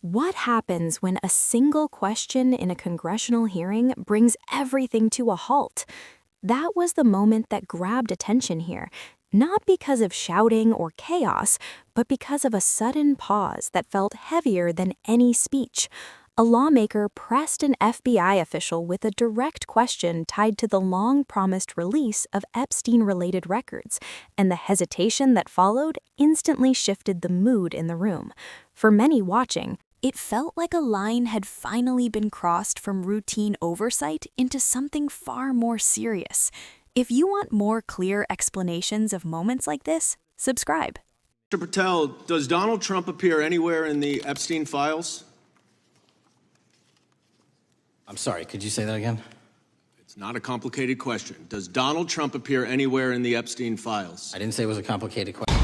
What happens when a single question in a congressional hearing brings everything to a halt? That was the moment that grabbed attention here, not because of shouting or chaos, but because of a sudden pause that felt heavier than any speech. A lawmaker pressed an FBI official with a direct question tied to the long promised release of Epstein related records, and the hesitation that followed instantly shifted the mood in the room. For many watching, it felt like a line had finally been crossed from routine oversight into something far more serious. If you want more clear explanations of moments like this, subscribe. Mr. Patel, does Donald Trump appear anywhere in the Epstein files? I'm sorry, could you say that again? It's not a complicated question. Does Donald Trump appear anywhere in the Epstein files? I didn't say it was a complicated question.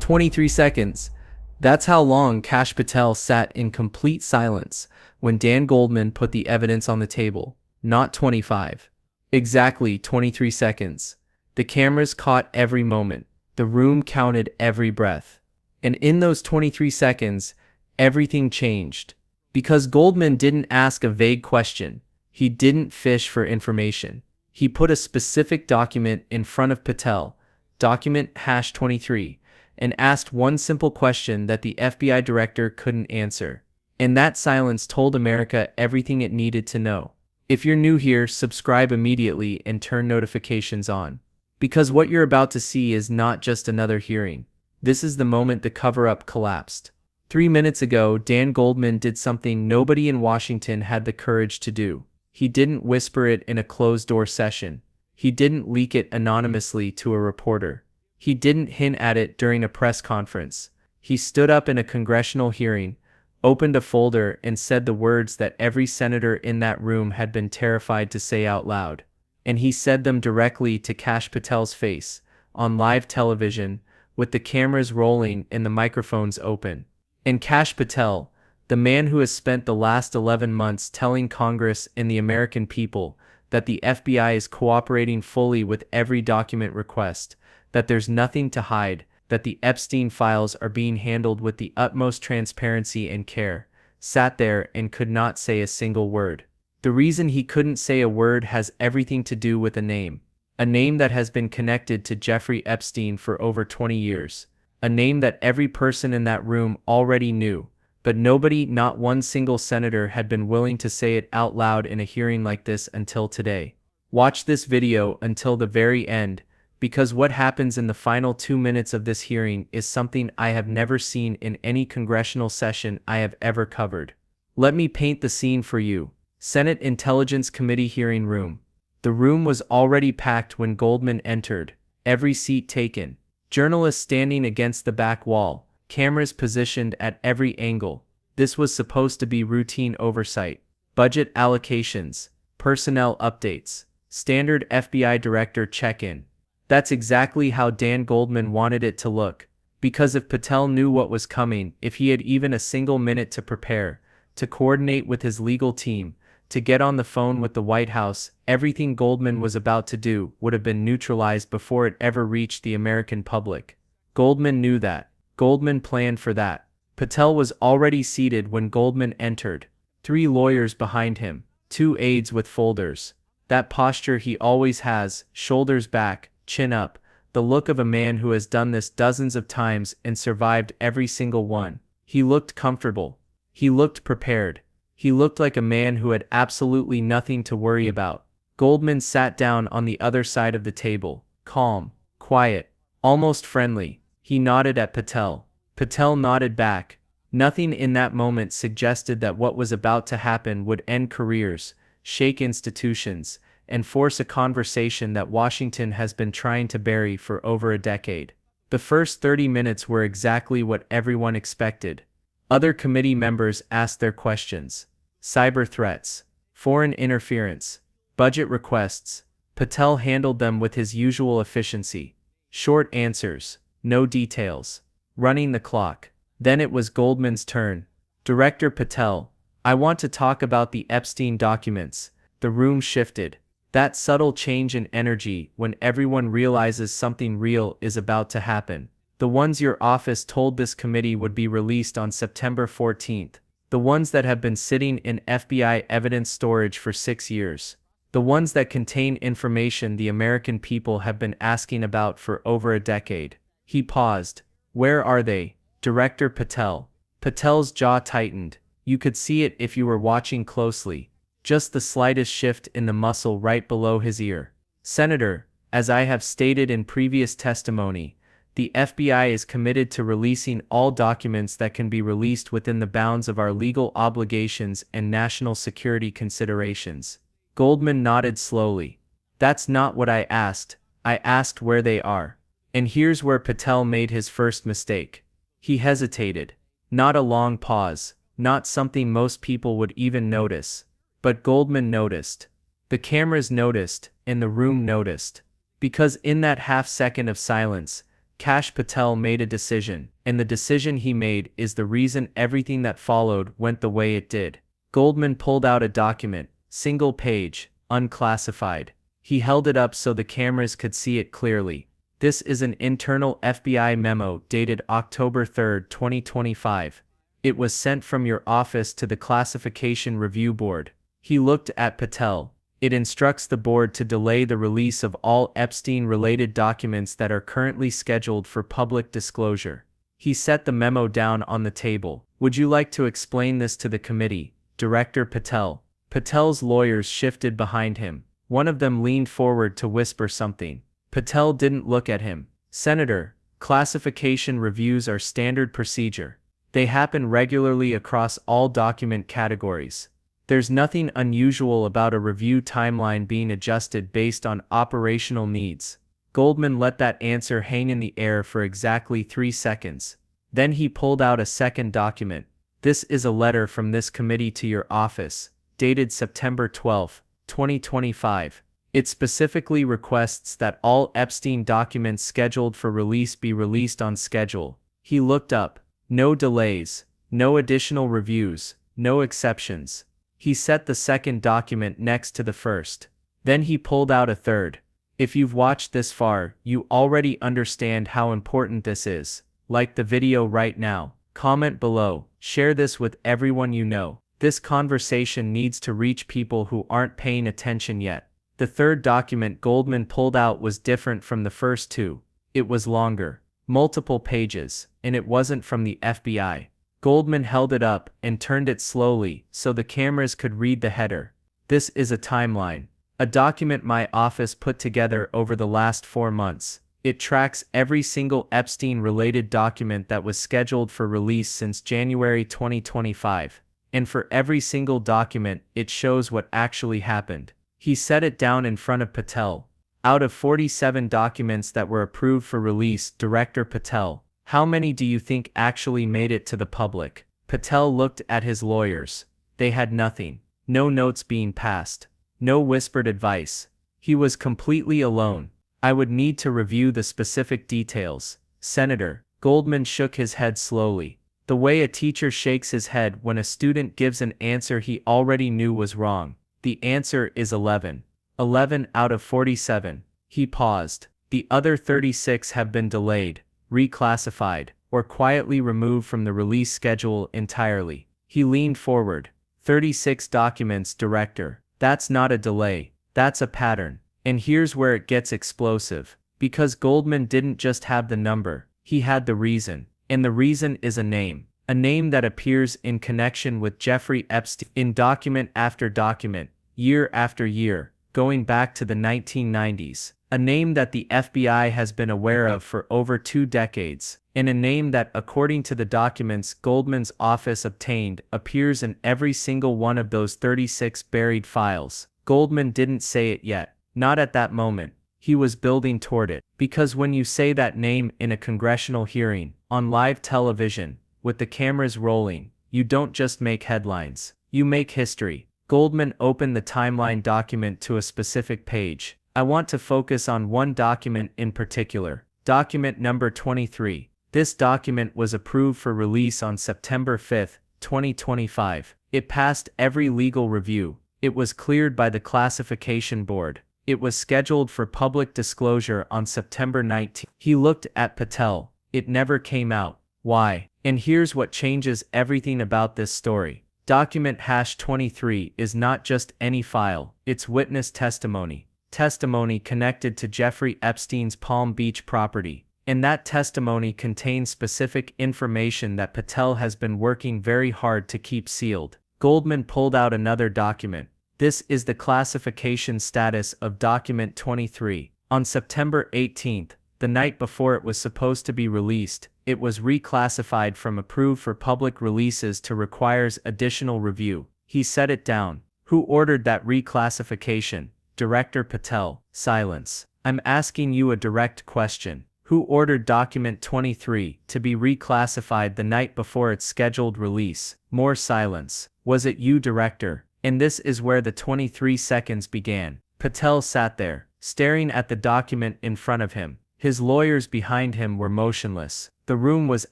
23 seconds. That's how long Kash Patel sat in complete silence when Dan Goldman put the evidence on the table. Not 25. Exactly 23 seconds. The cameras caught every moment. The room counted every breath. And in those 23 seconds, everything changed. Because Goldman didn't ask a vague question. He didn't fish for information. He put a specific document in front of Patel, document #23, and asked one simple question that the FBI director couldn't answer. And that silence told America everything it needed to know. If you're new here, subscribe immediately and turn notifications on. Because what you're about to see is not just another hearing. This is the moment the cover-up collapsed. 3 minutes ago, Dan Goldman did something nobody in Washington had the courage to do. He didn't whisper it in a closed-door session. He didn't leak it anonymously to a reporter. He didn't hint at it during a press conference. He stood up in a congressional hearing, opened a folder, and said the words that every senator in that room had been terrified to say out loud. And he said them directly to Kash Patel's face, on live television, with the cameras rolling and the microphones open. And Kash Patel, the man who has spent the last 11 months telling Congress and the American people that the FBI is cooperating fully with every document request, that there's nothing to hide, that the Epstein files are being handled with the utmost transparency and care, sat there and could not say a single word. The reason he couldn't say a word has everything to do with a name that has been connected to Jeffrey Epstein for over 20 years, a name that every person in that room already knew, but nobody, not one single senator, had been willing to say it out loud in a hearing like this until today. Watch this video until the very end, because what happens in the final 2 minutes of this hearing is something I have never seen in any congressional session I have ever covered. Let me paint the scene for you. Senate Intelligence Committee hearing room. The room was already packed when Goldman entered, every seat taken. Journalists standing against the back wall, cameras positioned at every angle. This was supposed to be routine oversight. Budget allocations, personnel updates, standard FBI director check-in. That's exactly how Dan Goldman wanted it to look. Because if Patel knew what was coming, if he had even a single minute to prepare, to coordinate with his legal team, to get on the phone with the White House, everything Goldman was about to do would have been neutralized before it ever reached the American public. Goldman knew that. Goldman planned for that. Patel was already seated when Goldman entered. 3 lawyers behind him, 2 aides with folders. That posture he always has, shoulders back, chin up, the look of a man who has done this dozens of times and survived every single one. He looked comfortable. He looked prepared. He looked like a man who had absolutely nothing to worry about. Goldman sat down on the other side of the table, calm, quiet, almost friendly. He nodded at Patel. Patel nodded back. Nothing in that moment suggested that what was about to happen would end careers, shake institutions, and force a conversation that Washington has been trying to bury for over a decade. The first 30 minutes were exactly what everyone expected. Other committee members asked their questions. Cyber threats, foreign interference, budget requests. Patel handled them with his usual efficiency. Short answers, no details. Running the clock. Then it was Goldman's turn. Director Patel, I want to talk about the Epstein documents. The room shifted. That subtle change in energy when everyone realizes something real is about to happen. The ones your office told this committee would be released on September 14th. The ones that have been sitting in FBI evidence storage for 6 years. The ones that contain information the American people have been asking about for over a decade. He paused. Where are they? Director Patel. Patel's jaw tightened. You could see it if you were watching closely. Just the slightest shift in the muscle right below his ear. Senator, as I have stated in previous testimony, the FBI is committed to releasing all documents that can be released within the bounds of our legal obligations and national security considerations. Goldman nodded slowly. That's not what I asked. I asked where they are. And here's where Patel made his first mistake. He hesitated. Not a long pause, not something most people would even notice. But Goldman noticed. The cameras noticed, and the room noticed. Because in that half-second of silence, Kash Patel made a decision, and the decision he made is the reason everything that followed went the way it did. Goldman pulled out a document, single page, unclassified. He held it up so the cameras could see it clearly. This is an internal FBI memo dated October 3, 2025. It was sent from your office to the Classification Review Board. He looked at Patel. It instructs the board to delay the release of all Epstein-related documents that are currently scheduled for public disclosure. He set the memo down on the table. Would you like to explain this to the committee, Director Patel? Patel's lawyers shifted behind him. One of them leaned forward to whisper something. Patel didn't look at him. Senator, classification reviews are standard procedure. They happen regularly across all document categories. There's nothing unusual about a review timeline being adjusted based on operational needs. Goldman let that answer hang in the air for exactly 3 seconds. Then he pulled out a second document. This is a letter from this committee to your office, dated September 12, 2025. It specifically requests that all Epstein documents scheduled for release be released on schedule. He looked up. No delays, no additional reviews, no exceptions. He set the second document next to the first. Then he pulled out a third. If you've watched this far, you already understand how important this is. Like the video right now. Comment below. Share this with everyone you know. This conversation needs to reach people who aren't paying attention yet. The third document Goldman pulled out was different from the first two. It was longer, multiple pages, and it wasn't from the FBI. Goldman held it up and turned it slowly so the cameras could read the header. This is a timeline. A document my office put together over the last 4 months. It tracks every single Epstein-related document that was scheduled for release since January 2025. And for every single document, it shows what actually happened. He set it down in front of Patel. Out of 47 documents that were approved for release, Director Patel, how many do you think actually made it to the public? Patel looked at his lawyers. They had nothing. No notes being passed. No whispered advice. He was completely alone. I would need to review the specific details. Senator, Goldman shook his head slowly. The way a teacher shakes his head when a student gives an answer he already knew was wrong. The answer is 11. 11 out of 47. He paused. The other 36 have been delayed, reclassified, or quietly removed from the release schedule entirely. He leaned forward. 36 documents, Director. That's not a delay. That's a pattern. And here's where it gets explosive. Because Goldman didn't just have the number, he had the reason. And the reason is a name. A name that appears in connection with Jeffrey Epstein in document after document, year after year, going back to the 1990s. A name that the FBI has been aware of for over 2 decades. And a name that, according to the documents Goldman's office obtained, appears in every single one of those 36 buried files. Goldman didn't say it yet. Not at that moment. He was building toward it. Because when you say that name in a congressional hearing, on live television, with the cameras rolling, you don't just make headlines. You make history. Goldman opened the timeline document to a specific page. I want to focus on one document in particular. Document number 23. This document was approved for release on September 5, 2025. It passed every legal review. It was cleared by the Classification Board. It was scheduled for public disclosure on September 19. He looked at Patel. It never came out. Why? And here's what changes everything about this story. Document #23 is not just any file, it's witness testimony. Testimony connected to Jeffrey Epstein's Palm Beach property. And that testimony contains specific information that Patel has been working very hard to keep sealed. Goldman pulled out another document. This is the classification status of Document 23. On September 18th, the night before it was supposed to be released, it was reclassified from approved for public releases to requires additional review. He set it down. Who ordered that reclassification? Director Patel. Silence. I'm asking you a direct question. Who ordered Document 23 to be reclassified the night before its scheduled release? More silence. Was it you, Director? And this is where the 23 seconds began. Patel sat there, staring at the document in front of him. His lawyers behind him were motionless. The room was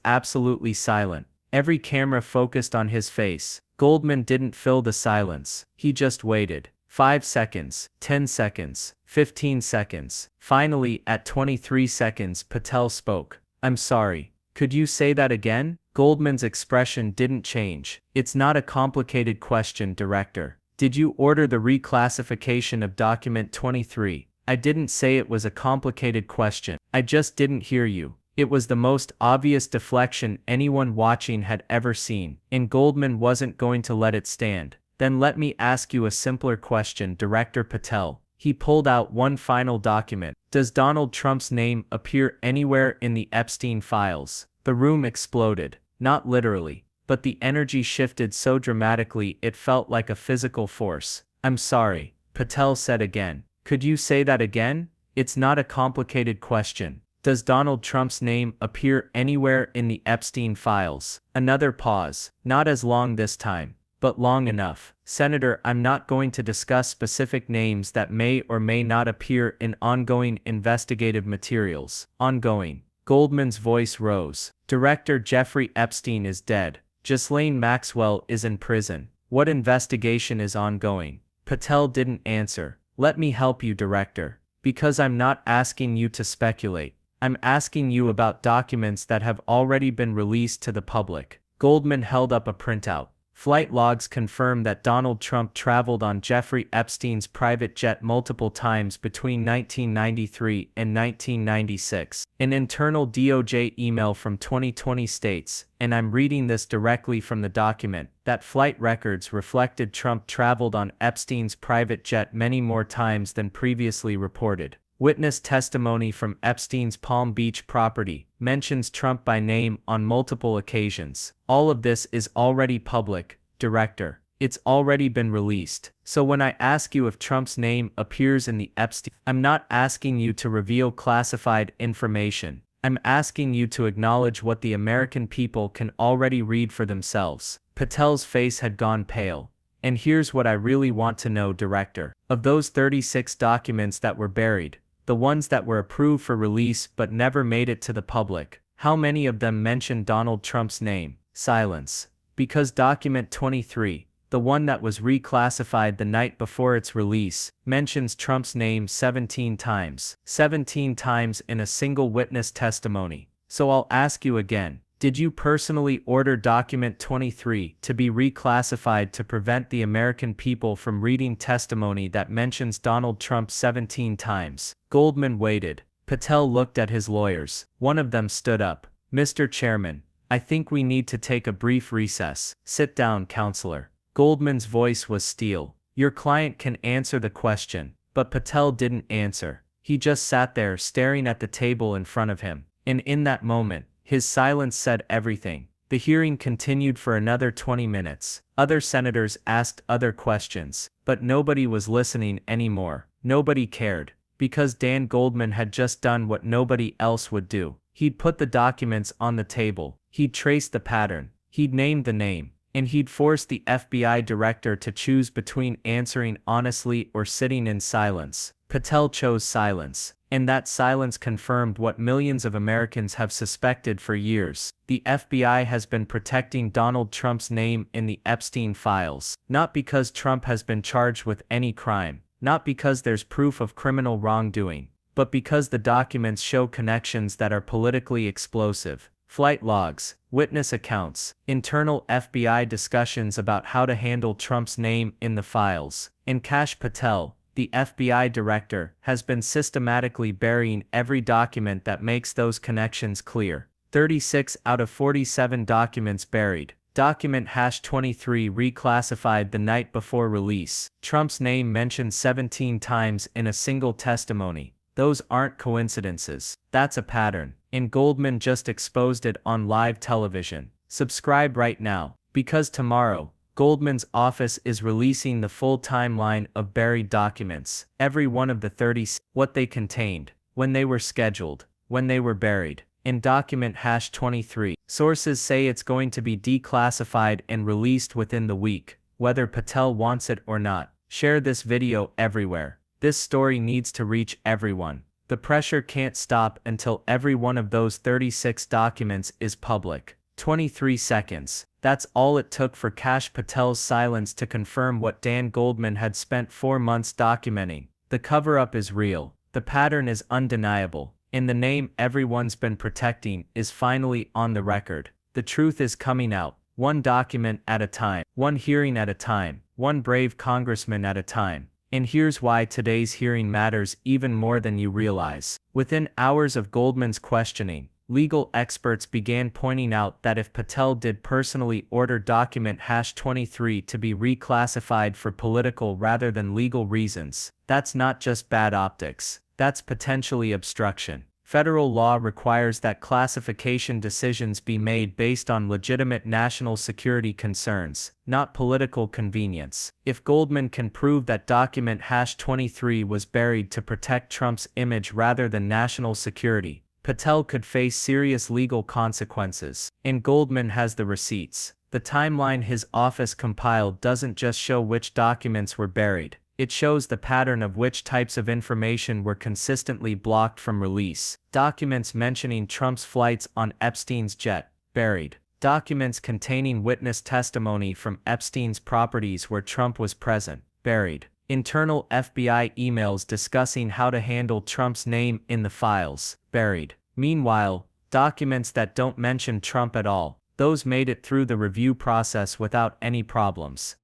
absolutely silent. Every camera focused on his face. Goldman didn't fill the silence. He just waited. 5 seconds, 10 seconds, 15 seconds. Finally, at 23 seconds, Patel spoke. I'm sorry. Could you say that again? Goldman's expression didn't change. It's not a complicated question, Director. Did you order the reclassification of Document 23? I didn't say it was a complicated question. I just didn't hear you. It was the most obvious deflection anyone watching had ever seen, and Goldman wasn't going to let it stand. Then let me ask you a simpler question, Director Patel. He pulled out one final document. Does Donald Trump's name appear anywhere in the Epstein files? The room exploded. Not literally, but the energy shifted so dramatically it felt like a physical force. I'm sorry, Patel said again. Could you say that again? It's not a complicated question. Does Donald Trump's name appear anywhere in the Epstein files? Another pause. Not as long this time, but long enough. Senator, I'm not going to discuss specific names that may or may not appear in ongoing investigative materials. Ongoing. Goldman's voice rose. Director Jeffrey Epstein is dead. Ghislaine Maxwell is in prison. What investigation is ongoing? Patel didn't answer. Let me help you, Director. Because I'm not asking you to speculate. I'm asking you about documents that have already been released to the public. Goldman held up a printout. Flight logs confirm that Donald Trump traveled on Jeffrey Epstein's private jet multiple times between 1993 and 1996. An internal DOJ email from 2020 states, and I'm reading this directly from the document, that flight records reflected Trump traveled on Epstein's private jet many more times than previously reported. Witness testimony from Epstein's Palm Beach property mentions Trump by name on multiple occasions. All of this is already public, Director. It's already been released. So when I ask you if Trump's name appears in the Epstein, I'm not asking you to reveal classified information. I'm asking you to acknowledge what the American people can already read for themselves. Patel's face had gone pale. And here's what I really want to know, Director. Of those 36 documents that were buried, the ones that were approved for release but never made it to the public, how many of them mention Donald Trump's name? Silence. Because Document 23, the one that was reclassified the night before its release, mentions Trump's name 17 times. 17 times in a single witness testimony. So I'll ask you again. Did you personally order Document 23 to be reclassified to prevent the American people from reading testimony that mentions Donald Trump 17 times? Goldman waited. Patel looked at his lawyers. One of them stood up. Mr. Chairman, I think we need to take a brief recess. Sit down, counselor. Goldman's voice was steel. Your client can answer the question. But Patel didn't answer. He just sat there staring at the table in front of him. And in that moment, his silence said everything. The hearing continued for another 20 minutes. Other senators asked other questions, but nobody was listening anymore. Nobody cared. Because Dan Goldman had just done what nobody else would do. He'd put the documents on the table. He'd traced the pattern. He'd named the name. And he'd forced the FBI director to choose between answering honestly or sitting in silence. Patel chose silence. And that silence confirmed what millions of Americans have suspected for years. The FBI has been protecting Donald Trump's name in the Epstein files, not because Trump has been charged with any crime, not because there's proof of criminal wrongdoing, but because the documents show connections that are politically explosive. Flight logs, witness accounts, internal FBI discussions about how to handle Trump's name in the files. And Kash Patel, the FBI director, has been systematically burying every document that makes those connections clear. 36 out of 47 documents buried. Document #23 reclassified the night before release. Trump's name mentioned 17 times in a single testimony. Those aren't coincidences. That's a pattern. And Goldman just exposed it on live television. Subscribe right now, because tomorrow, Goldman's office is releasing the full timeline of buried documents. Every one of the 30, what they contained, when they were scheduled, when they were buried. In document #23, sources say it's going to be declassified and released within the week, whether Patel wants it or not. Share this video everywhere. This story needs to reach everyone. The pressure can't stop until every one of those 36 documents is public. 23 seconds. That's all it took for Kash Patel's silence to confirm what Dan Goldman had spent 4 months documenting. The cover-up is real. The pattern is undeniable. And the name everyone's been protecting is finally on the record. The truth is coming out, one document at a time, one hearing at a time, one brave congressman at a time. And here's why today's hearing matters even more than you realize. Within hours of Goldman's questioning, legal experts began pointing out that if Patel did personally order document #23 to be reclassified for political rather than legal reasons, that's not just bad optics. That's potentially obstruction. Federal law requires that classification decisions be made based on legitimate national security concerns, not political convenience. If Goldman can prove that document #23 was buried to protect Trump's image rather than national security, Patel could face serious legal consequences. And Goldman has the receipts. The timeline his office compiled doesn't just show which documents were buried. It shows the pattern of which types of information were consistently blocked from release. Documents mentioning Trump's flights on Epstein's jet, buried. Documents containing witness testimony from Epstein's properties where Trump was present, buried. Internal FBI emails discussing how to handle Trump's name in the files, buried. Meanwhile, documents that don't mention Trump at all, those made it through the review process without any problems.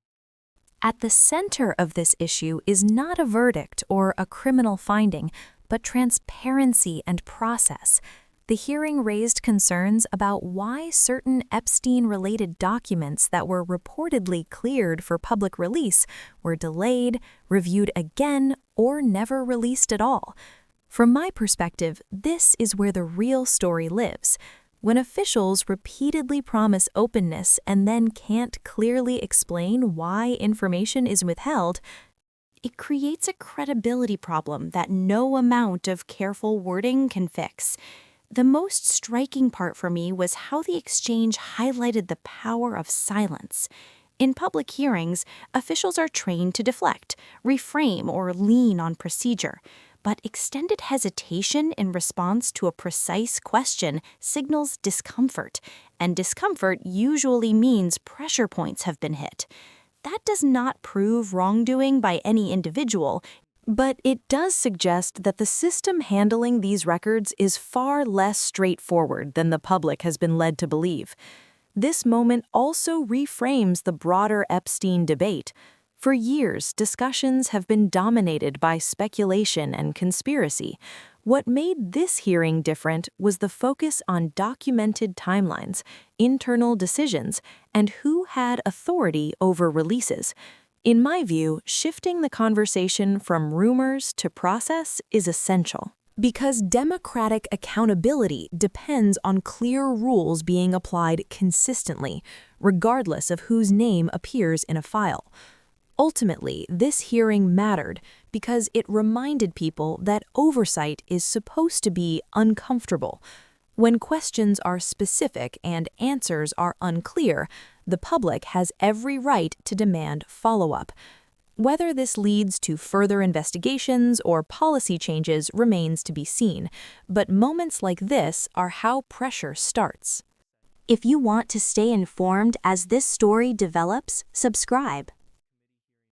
At the center of this issue is not a verdict or a criminal finding, but transparency and process. The hearing raised concerns about why certain Epstein-related documents that were reportedly cleared for public release were delayed, reviewed again, or never released at all. From my perspective, this is where the real story lives. When officials repeatedly promise openness and then can't clearly explain why information is withheld, it creates a credibility problem that no amount of careful wording can fix. The most striking part for me was how the exchange highlighted the power of silence. In public hearings, officials are trained to deflect, reframe, or lean on procedure. But extended hesitation in response to a precise question signals discomfort, and discomfort usually means pressure points have been hit. That does not prove wrongdoing by any individual, but it does suggest that the system handling these records is far less straightforward than the public has been led to believe. This moment also reframes the broader Epstein debate. For years, discussions have been dominated by speculation and conspiracy. What made this hearing different was the focus on documented timelines, internal decisions, and who had authority over releases. In my view, shifting the conversation from rumors to process is essential. Because democratic accountability depends on clear rules being applied consistently, regardless of whose name appears in a file. Ultimately, this hearing mattered because it reminded people that oversight is supposed to be uncomfortable. When questions are specific and answers are unclear, the public has every right to demand follow-up. Whether this leads to further investigations or policy changes remains to be seen, but moments like this are how pressure starts. If you want to stay informed as this story develops, subscribe.